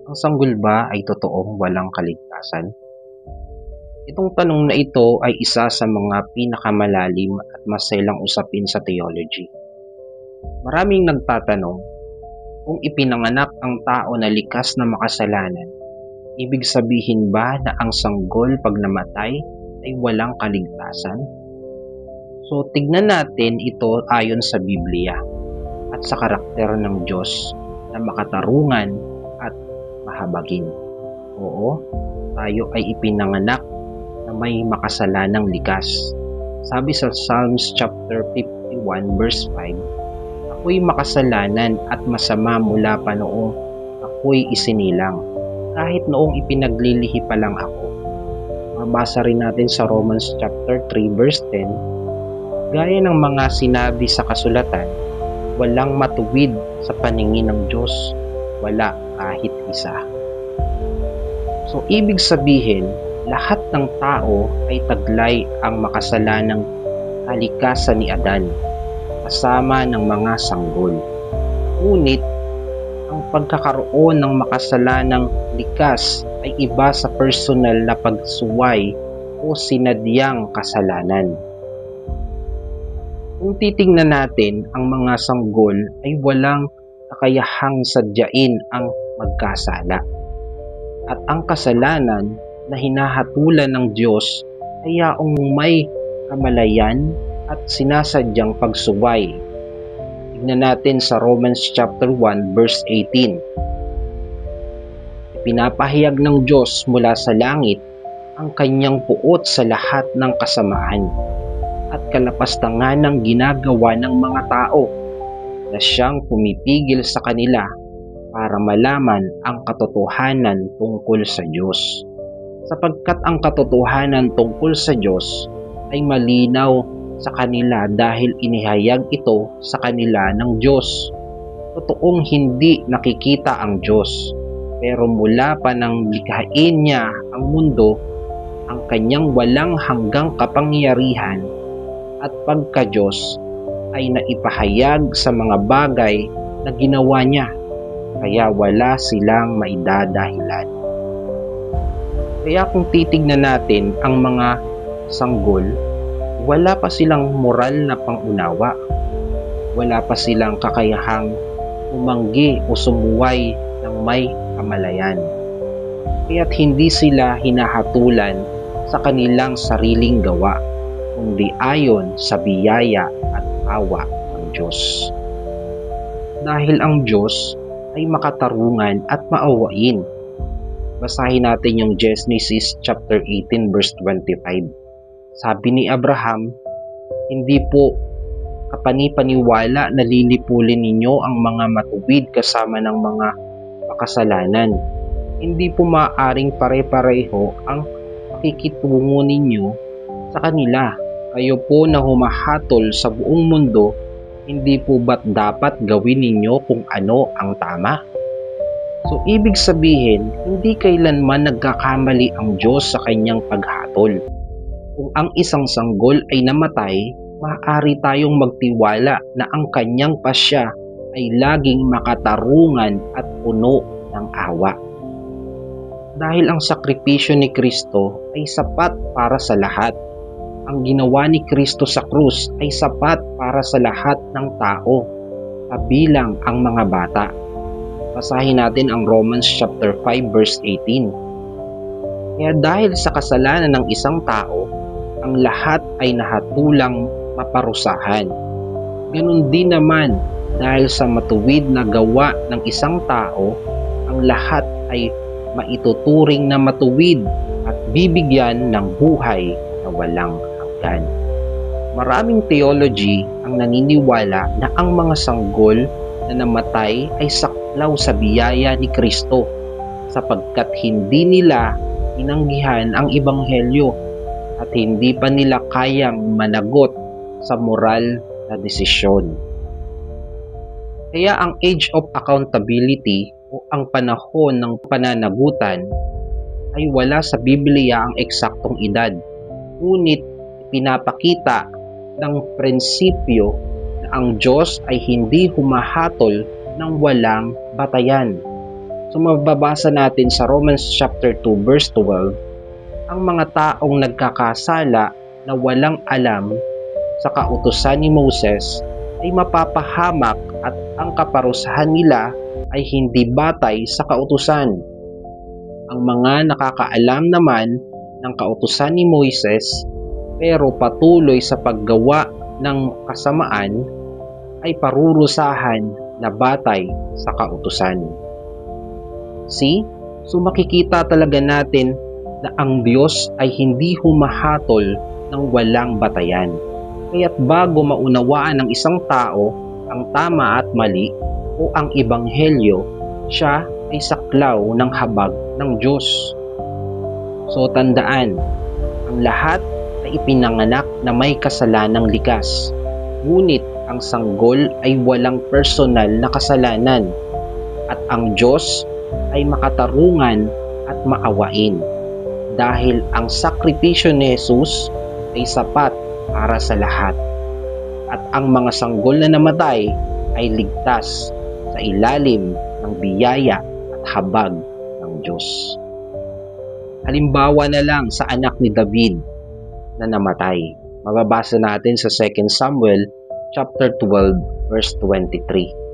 Ang sanggol ba ay totoong walang kaligtasan? Itong tanong na ito ay isa sa mga pinakamalalim at maselang usapin sa theology. Maraming nagtatanong, kung ipinanganak ang tao na likas na makasalanan, ibig sabihin ba na ang sanggol pag namatay ay walang kaligtasan? So tignan natin ito ayon sa Biblia at sa karakter ng Diyos na makatarungan at mahabagin. Oo, tayo ay ipinanganak na may makasalanang likas. Sabi sa Psalms chapter 51 verse 5, ako'y makasalanan at masama mula pa noong ako'y isinilang, kahit noong ipinaglilihi pa lang ako. Mabasa rin natin sa Romans chapter 3 verse 10, gaya ng mga sinabi sa kasulatan, walang matuwid sa paningin ng Diyos, wala kahit isa. So ibig sabihin, lahat ng tao ay taglay ang makasalanang kalikasan ni Adan, kasama ng mga sanggol. Ngunit, ang pagkakaroon ng makasalanang likas ay iba sa personal na pagsuway o sinadyang kasalanan. Kung titingnan natin, ang mga sanggol ay walang kakayahang sadyain ang magkasala. At ang kasalanan na hinahatulan ng Diyos ay yaong may kamalayan at sinasadyang pagsuway. Tignan natin sa Romans chapter 1 verse 18. Ipinapahayag ng Diyos mula sa langit ang kanyang puot sa lahat ng kasamaan at kalapastangan ng ginagawa ng mga tao na siyang pumipigil sa kanila para malaman ang katotohanan tungkol sa Diyos. Sapagkat ang katotohanan tungkol sa Diyos ay malinaw sa kanila dahil inihayag ito sa kanila ng Diyos. Totoong hindi nakikita ang Diyos, pero mula pa nang likhain niya ang mundo, ang kanyang walang hanggang kapangyarihan at pagka-Diyos ay naipahayag sa mga bagay na ginawa niya, kaya wala silang maidadahilan. Kaya kung titignan natin ang mga sanggol, wala pa silang moral na pangunawa, wala pa silang kakayahang umanggi o sumuway ng may kamalayan. Kaya't hindi sila hinahatulan sa kanilang sariling gawa, kundi ayon sa biyaya at awa ng Diyos. Dahil ang Diyos ay makatarungan at maawain. Basahin natin yung Genesis chapter 18 verse 25. Sabi ni Abraham, hindi po kapani-paniwala na lilipulin ninyo ang mga matuwid kasama ng mga makasalanan. Hindi po maaaring pare-pareho ang pakikitungo ninyo sa kanila. Kayo po na humahatol sa buong mundo, hindi po ba't dapat gawin ninyo kung ano ang tama? So ibig sabihin, hindi kailanman nagkakamali ang Diyos sa kanyang paghatol. Kung ang isang sanggol ay namatay, maaari tayong magtiwala na ang kanyang pasya ay laging makatarungan at puno ng awa. Dahil ang sakripisyo ni Kristo ay sapat para sa lahat. Ang ginawa ni Kristo sa krus ay sapat para sa lahat ng tao, kabilang ang mga bata. Basahin natin ang Romans chapter 5 verse 18. Kaya dahil sa kasalanan ng isang tao, ang lahat ay nahatulang maparusahan. Ganon din naman, dahil sa matuwid na gawa ng isang tao, ang lahat ay maituturing na matuwid at bibigyan ng buhay na walang hanggan. Maraming theology ang naniniwala na ang mga sanggol na namatay ay saklaw sa biyaya ni Kristo sapagkat hindi nila inanggihan ang ebanghelyo at hindi pa nila kayang managot sa moral na desisyon. Kaya ang age of accountability o ang panahon ng pananagutan ay wala sa Biblia ang eksaktong edad, ngunit pinapakita ng prinsipyo na ang Diyos ay hindi humahatol ng walang batayan. So mababasa natin sa Romans chapter 2 verse 12, ang mga taong nagkakasala na walang alam sa kautusan ni Moses ay mapapahamak at ang kaparusahan nila ay hindi batay sa kautusan. Ang mga nakakaalam naman ng kautusan ni Moises pero patuloy sa paggawa ng kasamaan ay parurusahan na batay sa kautusan. See? So makikita talaga natin na ang Diyos ay hindi humahatol ng walang batayan. Kaya't bago maunawaan ng isang tao ang tama at mali o ang ebanghelyo, siya ay saklaw ng habag ng Diyos. So tandaan, ang lahat ay ipinanganak na may kasalanang likas. Ngunit ang sanggol ay walang personal na kasalanan at ang Diyos ay makatarungan at maawain dahil ang sakripisyo ni Jesus ay sapat para sa lahat at ang mga sanggol na namatay ay ligtas sa ilalim ng biyaya at habag ng Diyos. Halimbawa na lang sa anak ni David na namatay. Mababasa natin sa 2 Samuel chapter 12 verse 23.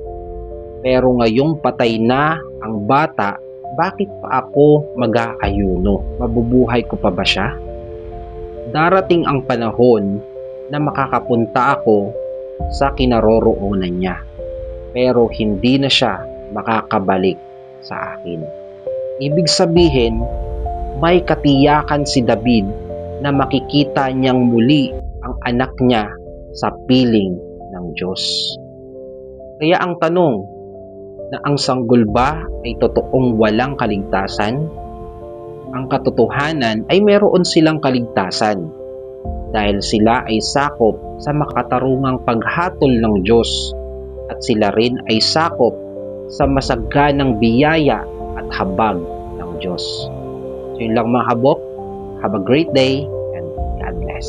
Pero ngayong patay na ang bata, bakit pa ako mag-aayuno? Mabubuhay ko pa ba siya? Darating ang panahon na makakapunta ako sa kinaroroonan niya, pero hindi na siya makakabalik sa akin. Ibig sabihin, may katiyakan si David na makikita niyang muli ang anak niya sa piling ng Diyos. Kaya ang tanong, na ang sanggol ba ay totoong walang kaligtasan? Ang katotohanan ay meron silang kaligtasan dahil sila ay sakop sa makatarungang paghatol ng Diyos at sila rin ay sakop sa masaganang biyaya at habag ng Diyos. So yun lang mga habok. Have a great day and God bless.